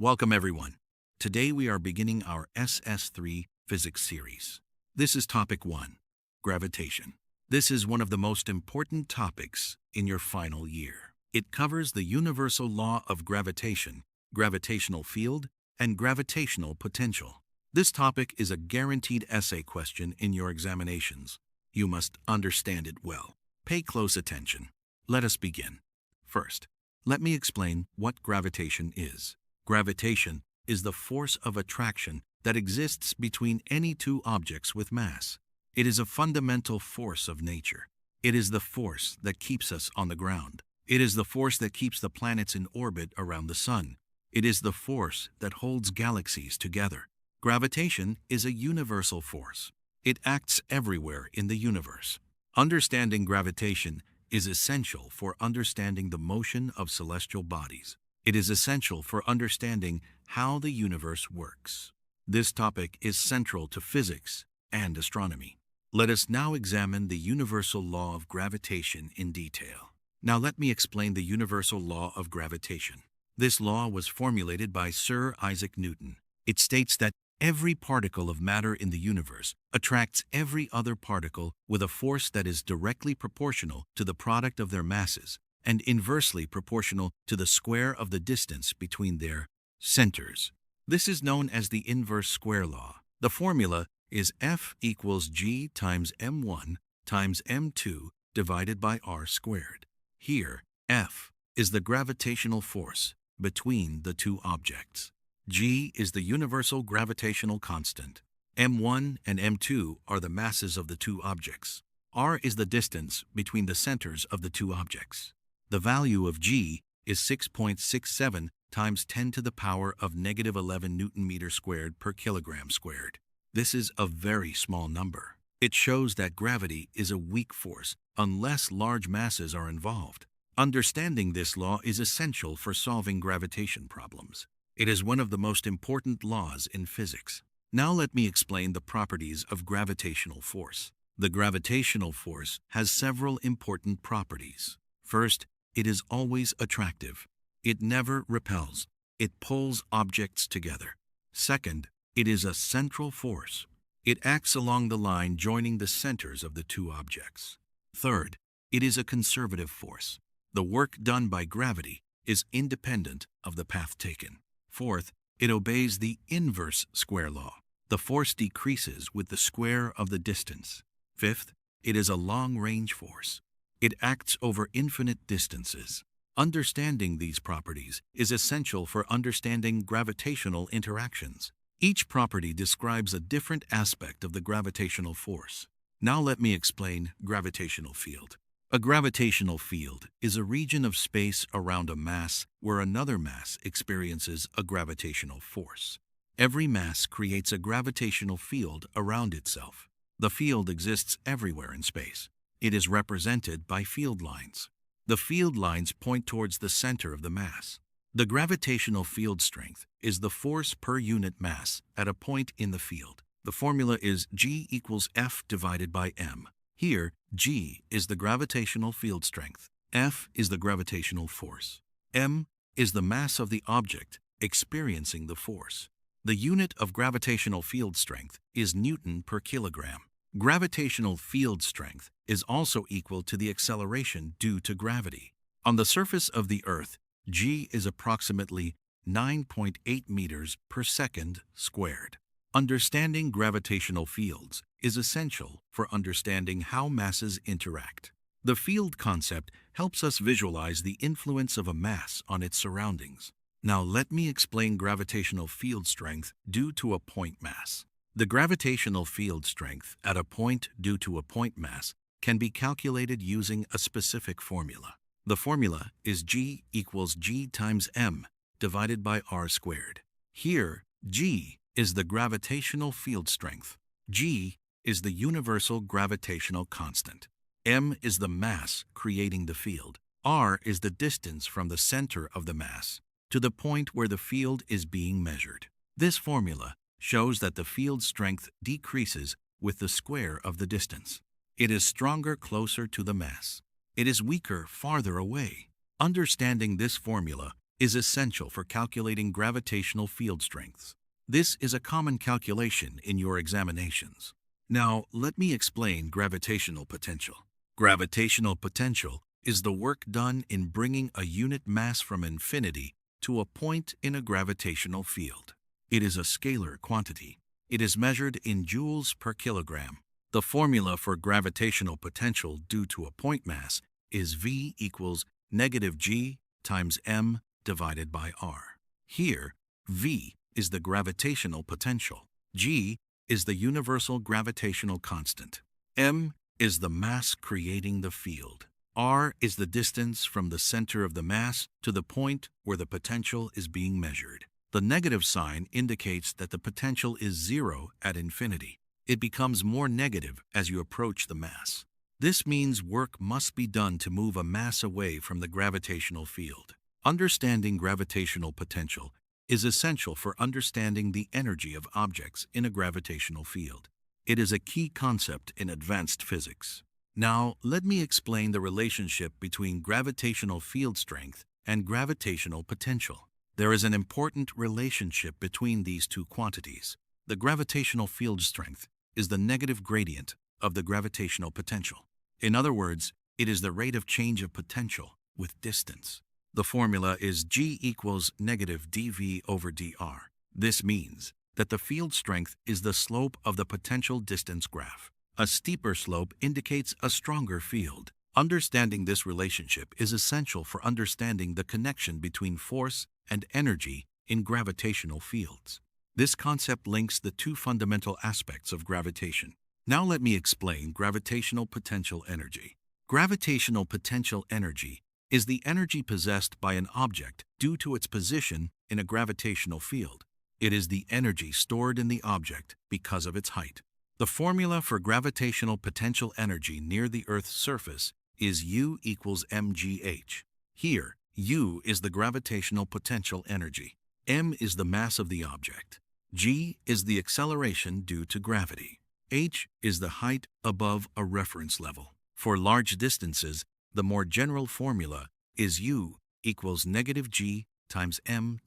Welcome everyone. Today we are beginning our SS3 physics series. This is topic 1, gravitation. This is one of the most important topics in your final year. It covers the universal law of gravitation, gravitational field, and gravitational potential. This topic is a guaranteed essay question in your examinations. You must understand it well. Pay close attention. Let us begin. First, let me explain what gravitation is. Gravitation is the force of attraction that exists between any two objects with mass. It is a fundamental force of nature. It is the force that keeps us on the ground. It is the force that keeps the planets in orbit around the sun. It is the force that holds galaxies together. Gravitation is a universal force. It acts everywhere in the universe. Understanding gravitation is essential for understanding the motion of celestial bodies. It is essential for understanding how the universe works. This topic is central to physics and astronomy. Let us now examine the universal law of gravitation in detail. Now let me explain the universal law of gravitation. This law was formulated by Sir Isaac Newton. It states that every particle of matter in the universe attracts every other particle with a force that is directly proportional to the product of their masses and inversely proportional to the square of the distance between their centers. This is known as the inverse square law. The formula is F equals G times m1 times m2 divided by r squared. Here, F is the gravitational force between the two objects. G is the universal gravitational constant. m1 and m2 are the masses of the two objects. R is the distance between the centers of the two objects. The value of G is 6.67 times 10 to the power of negative 11 Newton meter squared per kilogram squared. This is a very small number. It shows that gravity is a weak force unless large masses are involved. Understanding this law is essential for solving gravitation problems. It is one of the most important laws in physics. Now let me explain the properties of gravitational force. The gravitational force has several important properties. First, it is always attractive. It never repels. It pulls objects together. Second, it is a central force. It acts along the line joining the centers of the two objects. Third, it is a conservative force. The work done by gravity is independent of the path taken. Fourth, it obeys the inverse square law. The force decreases with the square of the distance. Fifth, it is a long-range force. It acts over infinite distances. Understanding these properties is essential for understanding gravitational interactions. Each property describes a different aspect of the gravitational force. Now let me explain gravitational field. A gravitational field is a region of space around a mass where another mass experiences a gravitational force. Every mass creates a gravitational field around itself. The field exists everywhere in space. It is represented by field lines. The field lines point towards the center of the mass. The gravitational field strength is the force per unit mass at a point in the field. The formula is G equals F divided by m. Here, G is the gravitational field strength. F is the gravitational force. M is the mass of the object experiencing the force. The unit of gravitational field strength is Newton per kilogram. Gravitational field strength is also equal to the acceleration due to gravity. On the surface of the Earth, G is approximately 9.8 meters per second squared. Understanding gravitational fields is essential for understanding how masses interact. The field concept helps us visualize the influence of a mass on its surroundings. Now let me explain gravitational field strength due to a point mass. The gravitational field strength at a point due to a point mass can be calculated using a specific formula. The formula is G equals G times m divided by r squared. Here, G is the gravitational field strength. G is the universal gravitational constant. M is the mass creating the field. R is the distance from the center of the mass to the point where the field is being measured. This formula shows that the field strength decreases with the square of the distance. It is stronger closer to the mass. It is weaker farther away. Understanding this formula is essential for calculating gravitational field strengths. This is a common calculation in your examinations. Now, let me explain gravitational potential. Gravitational potential is the work done in bringing a unit mass from infinity to a point in a gravitational field. It is a scalar quantity. It is measured in joules per kilogram. The formula for gravitational potential due to a point mass is V equals negative G times m divided by r. Here, V is the gravitational potential. G is the universal gravitational constant. M is the mass creating the field. R is the distance from the center of the mass to the point where the potential is being measured. The negative sign indicates that the potential is zero at infinity. It becomes more negative as you approach the mass. This means work must be done to move a mass away from the gravitational field. Understanding gravitational potential is essential for understanding the energy of objects in a gravitational field. It is a key concept in advanced physics. Now, let me explain the relationship between gravitational field strength and gravitational potential. There is an important relationship between these two quantities. The gravitational field strength is the negative gradient of the gravitational potential. In other words, it is the rate of change of potential with distance. The formula is G equals negative dV over dr. This means that the field strength is the slope of the potential distance graph. A steeper slope indicates a stronger field. Understanding this relationship is essential for understanding the connection between force and energy in gravitational fields. This concept links the two fundamental aspects of gravitation. Now let me explain gravitational potential energy. Gravitational potential energy is the energy possessed by an object due to its position in a gravitational field. It is the energy stored in the object because of its height. The formula for gravitational potential energy near the Earth's surface is U equals mgh. Here, U is the gravitational potential energy. M is the mass of the object. G is the acceleration due to gravity. H is the height above a reference level. For large distances, the more general formula is U equals negative G times m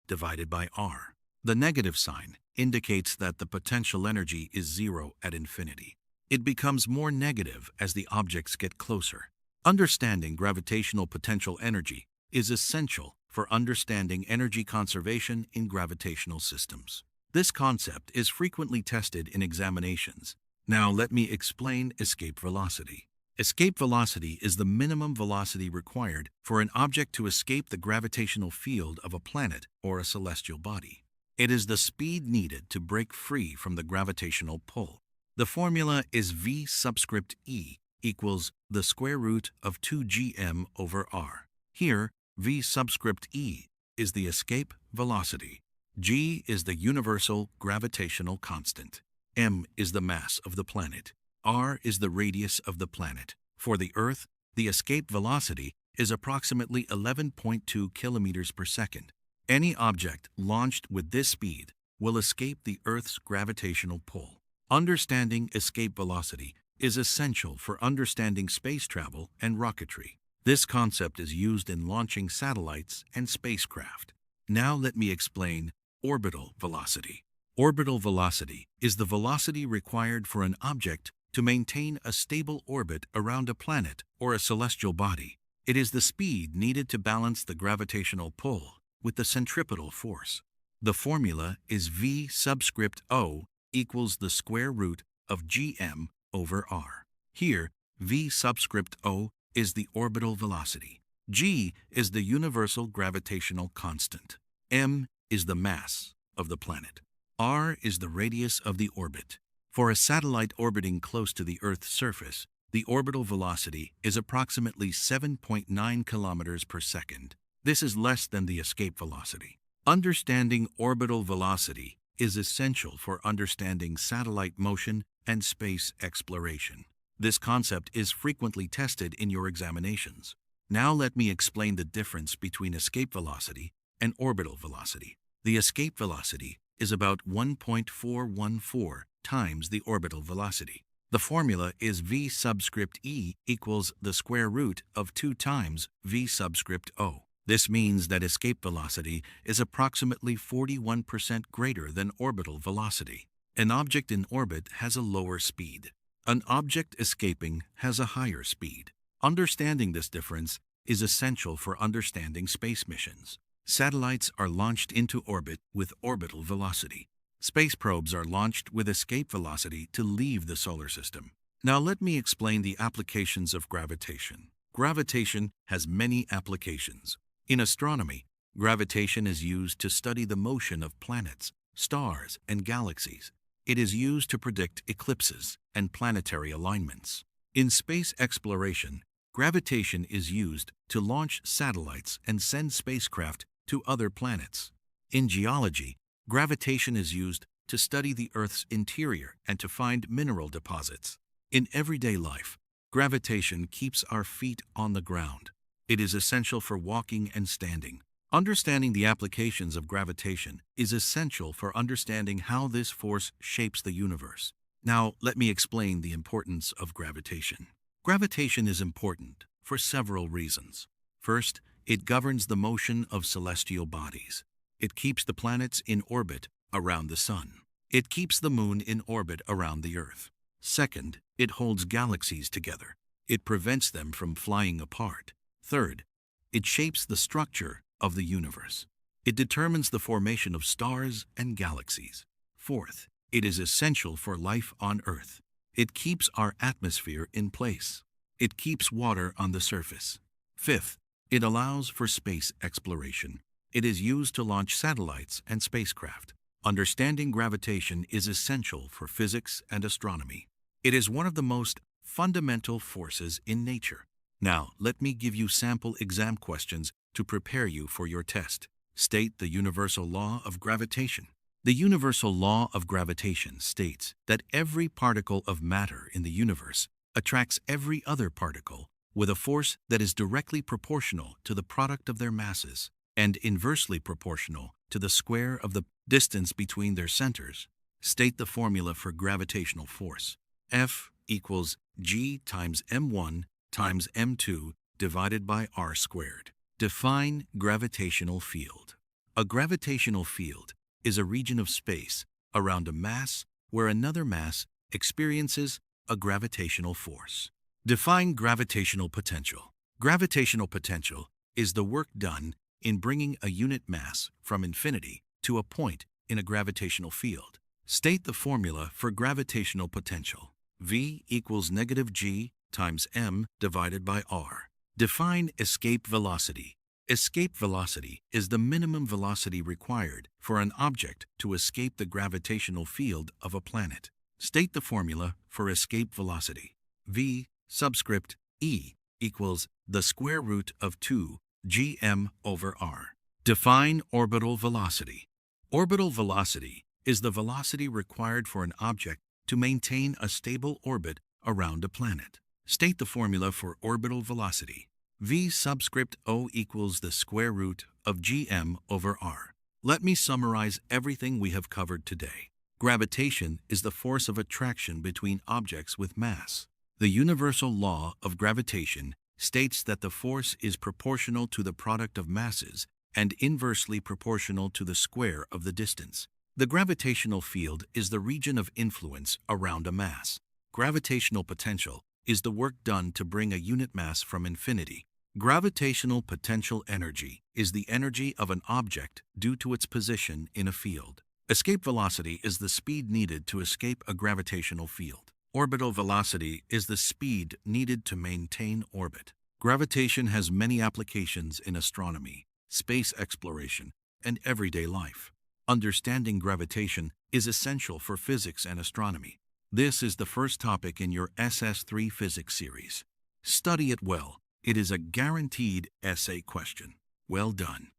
divided by r. The negative sign indicates that the potential energy is zero at infinity. It becomes more negative as the objects get closer. Understanding gravitational potential energy is essential for understanding energy conservation in gravitational systems. This concept is frequently tested in examinations. Now let me explain escape velocity. Escape velocity is the minimum velocity required for an object to escape the gravitational field of a planet or a celestial body. It is the speed needed to break free from the gravitational pull. The formula is V subscript E equals the square root of 2gm over r. Here, V subscript E is the escape velocity. G is the universal gravitational constant. M is the mass of the planet. R is the radius of the planet. For the Earth, the escape velocity is approximately 11.2 kilometers per second. Any object launched with this speed will escape the Earth's gravitational pull. Understanding escape velocity is essential for understanding space travel and rocketry. This concept is used in launching satellites and spacecraft. Now let me explain orbital velocity. Orbital velocity is the velocity required for an object to maintain a stable orbit around a planet or a celestial body. It is the speed needed to balance the gravitational pull with the centripetal force. The formula is V subscript O equals the square root of gm over r. Here, V subscript O is the orbital velocity. G is the universal gravitational constant. M is the mass of the planet. R is the radius of the orbit. For a satellite orbiting close to the Earth's surface, the orbital velocity is approximately 7.9 kilometers per second. This is less than the escape velocity. Understanding orbital velocity is essential for understanding satellite motion and space exploration. This concept is frequently tested in your examinations. Now let me explain the difference between escape velocity and orbital velocity. The escape velocity is about 1.414 times the orbital velocity. The formula is V subscript E equals the square root of 2 times V subscript O. This means that escape velocity is approximately 41% greater than orbital velocity. An object in orbit has a lower speed. An object escaping has a higher speed. Understanding this difference is essential for understanding space missions. Satellites are launched into orbit with orbital velocity. Space probes are launched with escape velocity to leave the solar system. Now let me explain the applications of gravitation. Gravitation has many applications. In astronomy, gravitation is used to study the motion of planets, stars, and galaxies. It is used to predict eclipses and planetary alignments. In space exploration, gravitation is used to launch satellites and send spacecraft to other planets. In geology, gravitation is used to study the Earth's interior and to find mineral deposits. In everyday life, gravitation keeps our feet on the ground. It is essential for walking and standing. Understanding the applications of gravitation is essential for understanding how this force shapes the universe. Now, let me explain the importance of gravitation. Gravitation is important for several reasons. First, it governs the motion of celestial bodies. It keeps the planets in orbit around the Sun. It keeps the Moon in orbit around the Earth. Second, it holds galaxies together. It prevents them from flying apart. Third, it shapes the structure of the universe. It determines the formation of stars and galaxies. Fourth, it is essential for life on Earth. It keeps our atmosphere in place. It keeps water on the surface. Fifth, it allows for space exploration. It is used to launch satellites and spacecraft. Understanding gravitation is essential for physics and astronomy. It is one of the most fundamental forces in nature. Now, let me give you sample exam questions to prepare you for your test. State the universal law of gravitation. The universal law of gravitation states that every particle of matter in the universe attracts every other particle with a force that is directly proportional to the product of their masses and inversely proportional to the square of the distance between their centers. State the formula for gravitational force. F equals G times m1 times m2 divided by r squared. Define gravitational field. A gravitational field is a region of space around a mass where another mass experiences a gravitational force. Define gravitational potential. Gravitational potential is the work done in bringing a unit mass from infinity to a point in a gravitational field. State the formula for gravitational potential. V equals negative G times m divided by r. Define escape velocity. Escape velocity is the minimum velocity required for an object to escape the gravitational field of a planet. State the formula for escape velocity. V subscript e equals the square root of 2 gm over r. Define orbital velocity. Orbital velocity is the velocity required for an object to maintain a stable orbit around a planet. State the formula for orbital velocity. V subscript O equals the square root of gm over r. Let me summarize everything we have covered today. Gravitation is the force of attraction between objects with mass. The universal law of gravitation states that the force is proportional to the product of masses and inversely proportional to the square of the distance. The gravitational field is the region of influence around a mass. Gravitational potential is the work done to bring a unit mass from infinity. Gravitational potential energy is the energy of an object due to its position in a field. Escape velocity is the speed needed to escape a gravitational field. Orbital velocity is the speed needed to maintain orbit. Gravitation has many applications in astronomy, space exploration, and everyday life. Understanding gravitation is essential for physics and astronomy. This is the first topic in your SS3 physics series. Study it well. It is a guaranteed essay question. Well done.